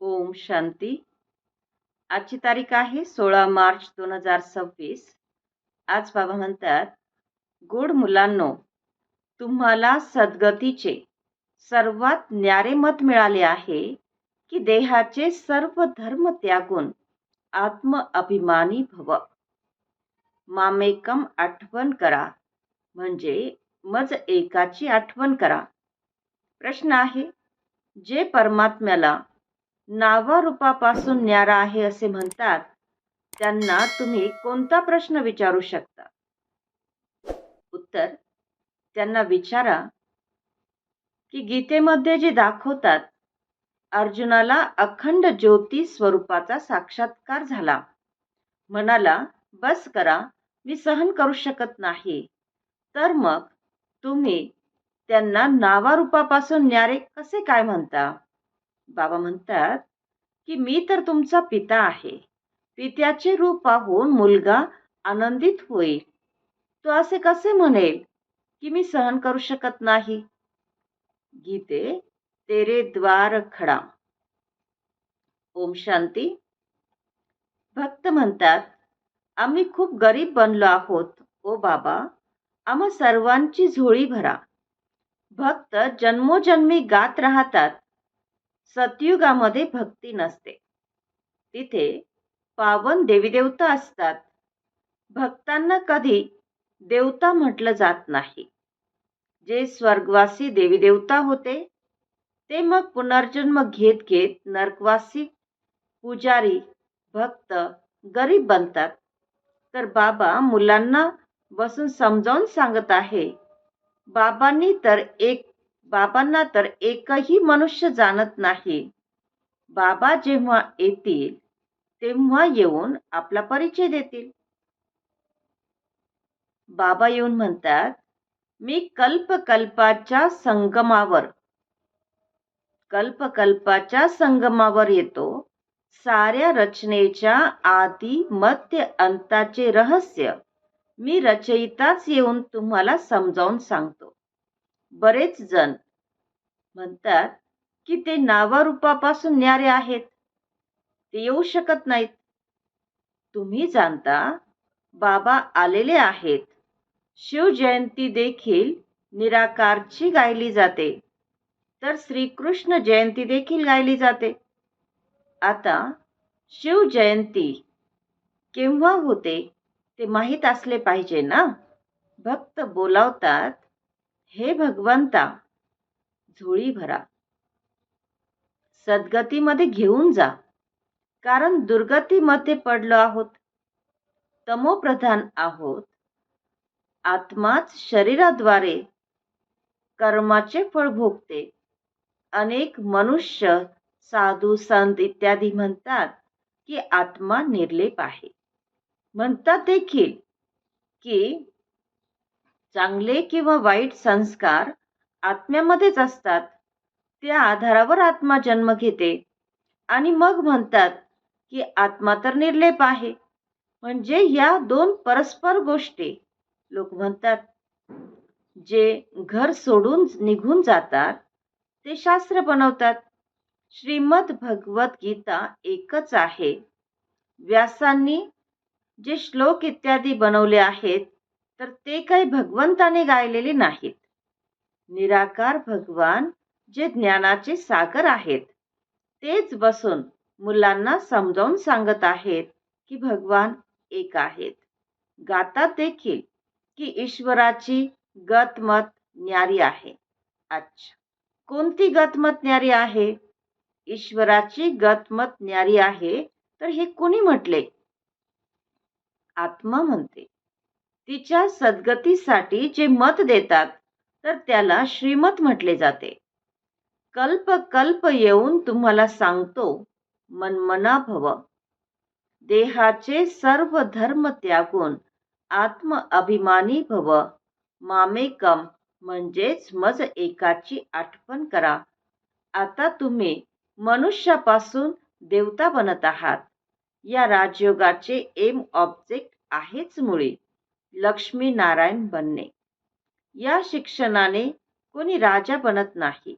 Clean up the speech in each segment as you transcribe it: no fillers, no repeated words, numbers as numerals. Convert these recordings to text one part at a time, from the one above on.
ओम शांती. आजची तारीख आहे 16 मार्च 2026. आज बाबा म्हणतात, गोड मुलांनो, तुम्हाला सद्गतीचे सर्वात न्यारे मत मिळाले आहे की देहाचे सर्व धर्म त्यागून आत्म अभिमानी भव. मामेकम आठवण करा, म्हणजे मज एकाची आठवण करा. प्रश्न आहे, जे परमात्म्याला नावारूपापासून न्यारा आहे असे म्हणतात, त्यांना तुम्ही कोणता प्रश्न विचारू शकता? उत्तर, त्यांना विचारा की गीतेमध्ये जे दाखवतात, अर्जुनाला अखंड ज्योती स्वरूपाचा साक्षात्कार झाला. म्हणाला, बस करा, मी सहन करू शकत नाही. तर मग तुम्ही त्यांना नावारूपापासून न्यारे कसे काय म्हणता? बाबा म्हणतात की मी तर तुमचा पिता आहे. पित्याचे रूप पाहून मुलगा आनंदित होईल. तो असे कसे म्हणेल की मी सहन करू शकत नाही? गीते तेरे द्वार खडा. ओम शांती. भक्त म्हणतात, आम्ही खूप गरीब बनलो आहोत. ओ बाबा, आम्हा सर्वांची झोळी भरा. भक्त जन्मोजन्मी गात राहतात. सतयुगामध्ये भक्ती नसते. तिथे पावन देवीदेवता असतात. भक्तांना कधी देवता म्हटलं जात नाही. जे स्वर्गवासी देवीदेवता होते ते मग पुनर्जन्म घेत घेत नरकवासी पुजारी भक्त गरीब बनतात. तर बाबा मुलांना बसून समजावून सांगत आहे, बाबांना तर एकही मनुष्य जाणत नाही. बाबा जेव्हा येतील तेव्हा येऊन आपला परिचय देतील. बाबा येऊन म्हणतात, मी कल्पकल्पाच्या संगमावर येतो. साऱ्या रचनेच्या आदी मध्य अंताचे रहस्य मी रचयिताच येऊन तुम्हाला समजावून सांगतो. बरेच जण म्हणतात की ते नावारूपापासून न्यारे आहेत, ते येऊ शकत नाहीत. तुम्ही जाणता, बाबा आलेले आहेत. शिवजयंती देखील निराकारची गायली जाते, तर श्रीकृष्ण जयंती देखील गायली जाते. आता शिवजयंती केव्हा होते ते माहीत असले पाहिजे ना. भक्त बोलावतात, हे भगवंता, झोळी भरा, सद्गतीमध्ये घेऊन जा. कारण दुर्गतीमध्ये पडलो आहोत, तमोप्रधान आहोत. आत्माच शरीराद्वारे कर्माचे फळ भोगते. अनेक मनुष्य, साधू, संत इत्यादी म्हणतात की आत्मा निर्लेप आहे. म्हणतात देखील की चांगले किंवा वाईट संस्कार आत्म्यामध्येच असतात. त्या आधारावर आत्मा जन्म घेते आणि मग म्हणतात की आत्मा तर निर्लेप आहे. म्हणजे या दोन परस्पर गोष्टी. लोक म्हणतात, जे घर सोडून निघून जातात ते शास्त्र बनवतात. श्रीमद भगवत गीता एकच आहे. व्यासांनी जे श्लोक इत्यादी बनवले आहेत, तर ते काही भगवंताने गायलेले नाहीत. निराकार भगवान जे ज्ञानाचे सागर आहेत, तेच बसून मुलांना समजावून सांगत आहेत की भगवान एक आहेत. गातात देखील की ईश्वराची गतमत न्यारी आहे. अच्छा, कोणती गतमत न्यारी आहे? ईश्वराची गतमत न्यारी आहे, तर हे कोणी म्हटले? आत्मा म्हणते. तिच्या सद्गतीसाठी जे मत देतात, तर त्याला श्रीमत म्हटले जाते. कल्प कल्प येऊन तुम्हाला सांगतो, मनमना भव. देहाचे सर्व धर्म त्यागून आत्म अभिमानी भव. मामेकम म्हणजेच मज एकाची आठवण करा. आता तुम्ही मनुष्यापासून देवता बनत आहात. या राजयोगाचे एम ऑब्जेक्ट आहेच मुळी लक्ष्मी नारायण बनणे. या शिक्षणाने कोणी राजा बनत नाही.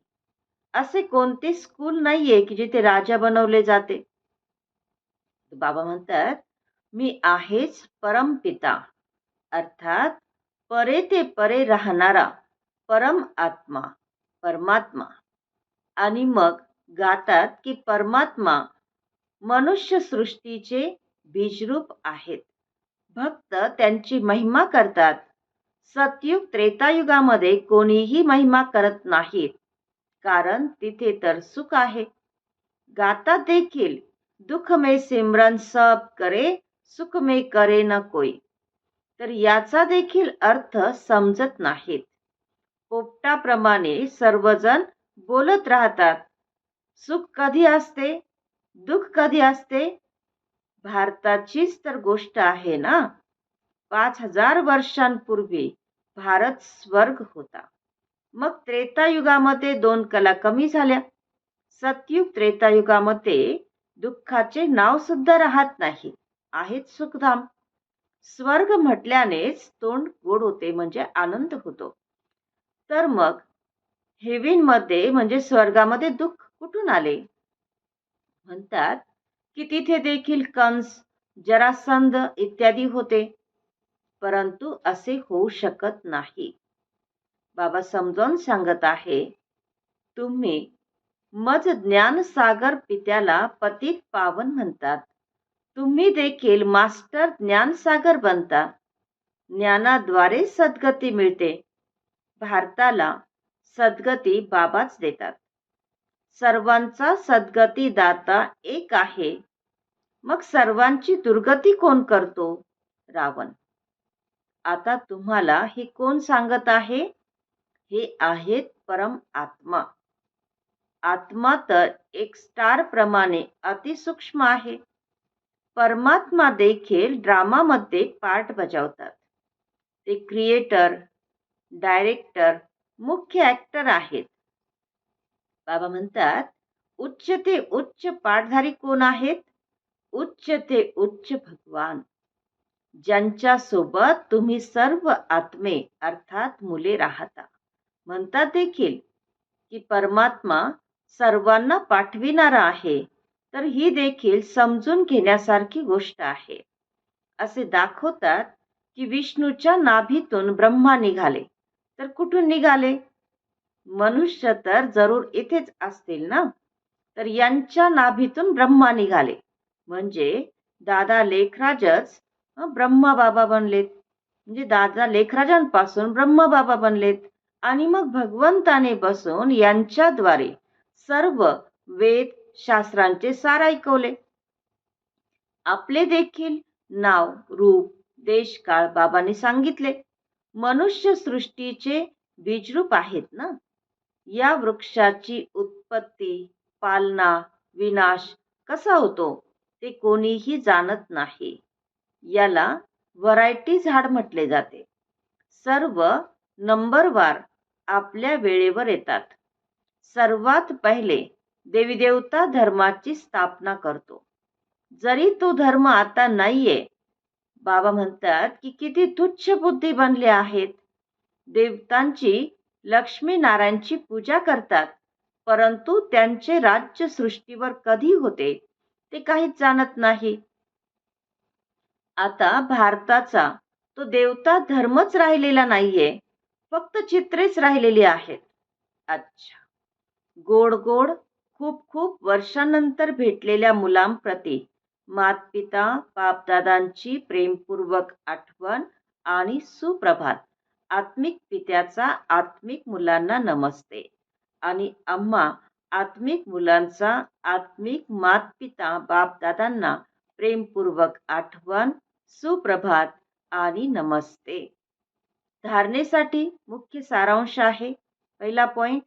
असे कोणते स्कूल नाहीये की जिथे राजा बनवले जाते. बाबा म्हणतात, मी आहेच परमपिता, अर्थात परे ते परे राहणारा परम आत्मा, परमात्मा. आणि मग गातात की परमात्मा मनुष्य सृष्टीचे बीजरूप आहेत. भक्त त्यांची महिमा करतात. सतयुग त्रेतायुगामध्ये कोणीही महिमा करत नाहीत, कारण तिथे तर सुख आहे. गाता देखील दुख में सिमरन सब करे, सुख में करे न कोई. तर याचा देखील अर्थ समजत नाहीत. पोपटाप्रमाणे सर्वजण बोलत राहतात. सुख कधी असते, दुःख कधी असते. भारताचीच तर गोष्ट आहे ना. 5,000 वर्षांपूर्वी भारत स्वर्ग होता. मग त्रेतायुगामध्ये 2 कला कमी झाल्या. सतयुग त्रेतायुगामध्ये दुःखाचे नाव सुद्धा राहत नाही, आहेच सुखधाम. स्वर्ग म्हटल्यानेच तोंड गोड होते, म्हणजे आनंद होतो. तर मग हेविनमध्ये म्हणजे स्वर्गामध्ये दुःख कुठून आले. म्हणतात की तिथे देखील कंस, जरासंध इत्यादी होते, परंतु असे होऊ शकत नाही. बाबा समजावून सांगत आहे, तुम्ही मज ज्ञानसागर पित्याला पतित पावन म्हणतात. तुम्ही देखील मास्टर ज्ञानसागर बनता. ज्ञानाद्वारे सद्गती मिळते. भारताला सद्गती बाबाच देतात. सर्वांचा सद्गती दाता एक आहे. मग सर्वांची दुर्गती कोण करतो? रावण. आता तुम्हाला हे कोण सांगत आहे? हे आहेत परम आत्मा. आत्मा तर एक स्टार प्रमाणे अतिसूक्ष्म आहे. परमात्मा देखील ड्रामामध्ये पार्ट बजावतात. ते क्रिएटर, डायरेक्टर, मुख्य ऍक्टर आहेत. बाबा म्हणतात, उच्च ते उच्च पाठधारी कोण आहेत? उच्च ते उच्च भगवान, ज्यांच्या सोबत तुम्ही सर्व आत्मे अर्थात मुले राहता. म्हणतात देखील की परमात्मा सर्वांना पाठविणारा आहे. तर ही देखील समजून घेण्यासारखी गोष्ट आहे. असे दाखवतात की विष्णूच्या नाभीतून ब्रह्मा निघाले. तर कुठून निघाले? मनुष्य तर जरूर इथेच असतील ना. तर यांच्या नाभीतून ब्रह्मा निघाले, म्हणजे दादा लेखराजच ब्रह्मबाबा बनलेत. म्हणजे दादा लेखराजांपासून ब्रह्मबाबा बनलेत. आणि मग भगवंताने बसून यांच्याद्वारे सर्व वेद शास्त्रांचे सार ऐकवले. आपले देखील नाव, रूप, देश, काळ बाबांनी सांगितले. मनुष्य सृष्टीचे बीजरूप आहेत ना. या वृक्षाची उत्पत्ती, पालना, विनाश कसा होतो ते कोणीही जाणत नाही. याला व्हरायटी झाड म्हटले जाते. सर्व नंबरवार आपल्या वेळेवर येतात. सर्वात पहिले देवी देवता धर्माची स्थापना करतो. जरी तो धर्म आता नाहीये. बाबा म्हणतात की किती तुच्छ बुद्धी बनले आहेत. देवतांची, लक्ष्मी नारायणची पूजा करतात, परंतु त्यांचे राज्य सृष्टीवर कधी होते ते काहीच जाणत नाही. आता भारताचा तो देवता धर्मच राहिलेला नाहीये, फक्त चित्रेच राहिलेली आहेत. अच्छा. गोड गोड खूप खूप वर्षांनंतर भेटलेल्या मुलांप्रती मातपिता बापदादांची प्रेमपूर्वक आठवण आणि सुप्रभात. आत्मिक पित्याचा आत्मिक मुलांना नमस्ते. आणि आम्हा आत्मिक मुलांचा आत्मिक मातपिता बापदादांना प्रेमपूर्वक आठवण, सुप्रभात आणि नमस्ते. धारणेसाठी मुख्य सारांश आहे. पहिला पॉइंट,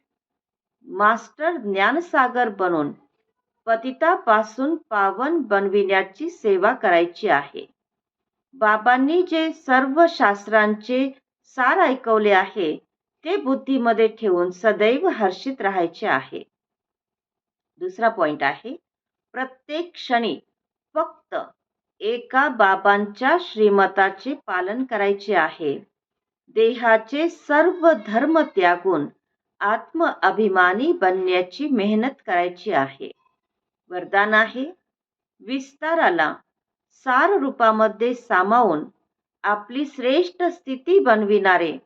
मास्टर ज्ञानसागर बनून पतितापासून पावन बनविण्याची सेवा करायची आहे. बाबांनी जे सर्व शास्त्रांचे सार ऐकवले आहे ते बुद्धीमध्ये ठेवून सदैव हर्षित राहायचे आहे. दुसरा पॉइंट आहे, प्रत्येक क्षणी फक्त एका बाबांच्या श्रीमताचे पालन करायचे आहे. देहाचे सर्व धर्म त्यागून आत्मअभिमानी बनण्याची मेहनत करायची आहे. वरदान आहे, विस्ताराला सार रूपामध्ये सामावून आपली श्रेष्ठ स्थिती बनविणारे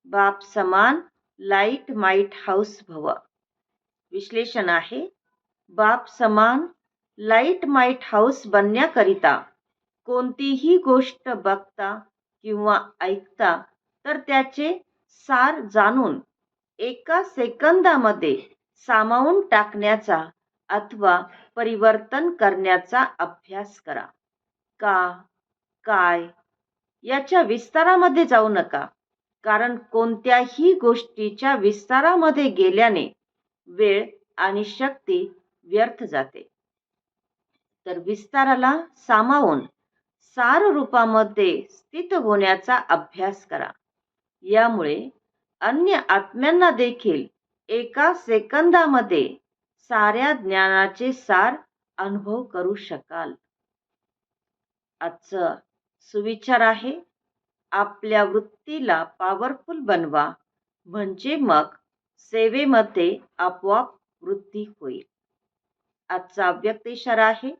बाप समान लाईट माइट हाऊस भव. विश्लेषण आहे, बाप समान लाईट माइट हाऊस बनण्याकरिता कोणतीही गोष्ट बघता किंवा ऐकता तर त्याचे सार जाणून एका सेकंदामध्ये सामावून टाकण्याचा अथवा परिवर्तन करण्याचा अभ्यास करा. का, काय याच्या विस्तारामध्ये जाऊ नका, कारण कोणत्याही गोष्टीच्या विस्तारामध्ये गेल्याने वेळ आणि शक्ती व्यर्थ जाते. तर विस्ताराला सामावून सार रूपामध्ये स्थित होण्याचा अभ्यास करा. यामुळे अन्य आत्म्यांना देखील एका सेकंदामध्ये साऱ्या ज्ञानाचे सार अनुभव करू शकाल. आजचा सुविचार आहे, आपल्या वृत्तीला पॉवरफुल बनवा, म्हणजे मग सेवेमध्ये आपोआप वृद्धी होईल. आजचा अव्यक्त इशारा आहे,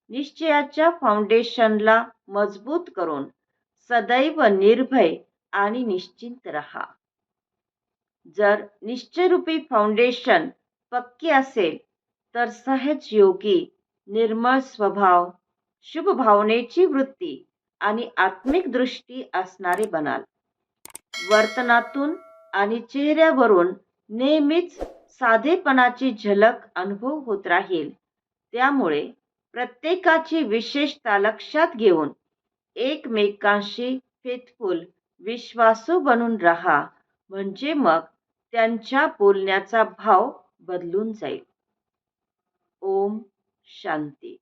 निश्चयाच्या फाउंडेशनला मजबूत करून सदैव निर्भय आणि निश्चिंत रहा. जर निश्चयरूपी फाउंडेशन पक्के असेल तर सहज योगी, निर्मळ स्वभाव, शुभ भावनेची वृत्ती आणि आत्मिक दृष्टी असणारे बनाल. वर्तनातून आणि चेहऱ्यावरून नेहमीच साधेपणाची झलक अनुभव होत राहील. त्यामुळे प्रत्येकाची विशेषता लक्षात घेऊन एकमेकांशी फेथफुल, विश्वासू बनून राहा, म्हणजे मग त्यांच्या बोलण्याचा भाव बदलून जाईल. ओम शांती.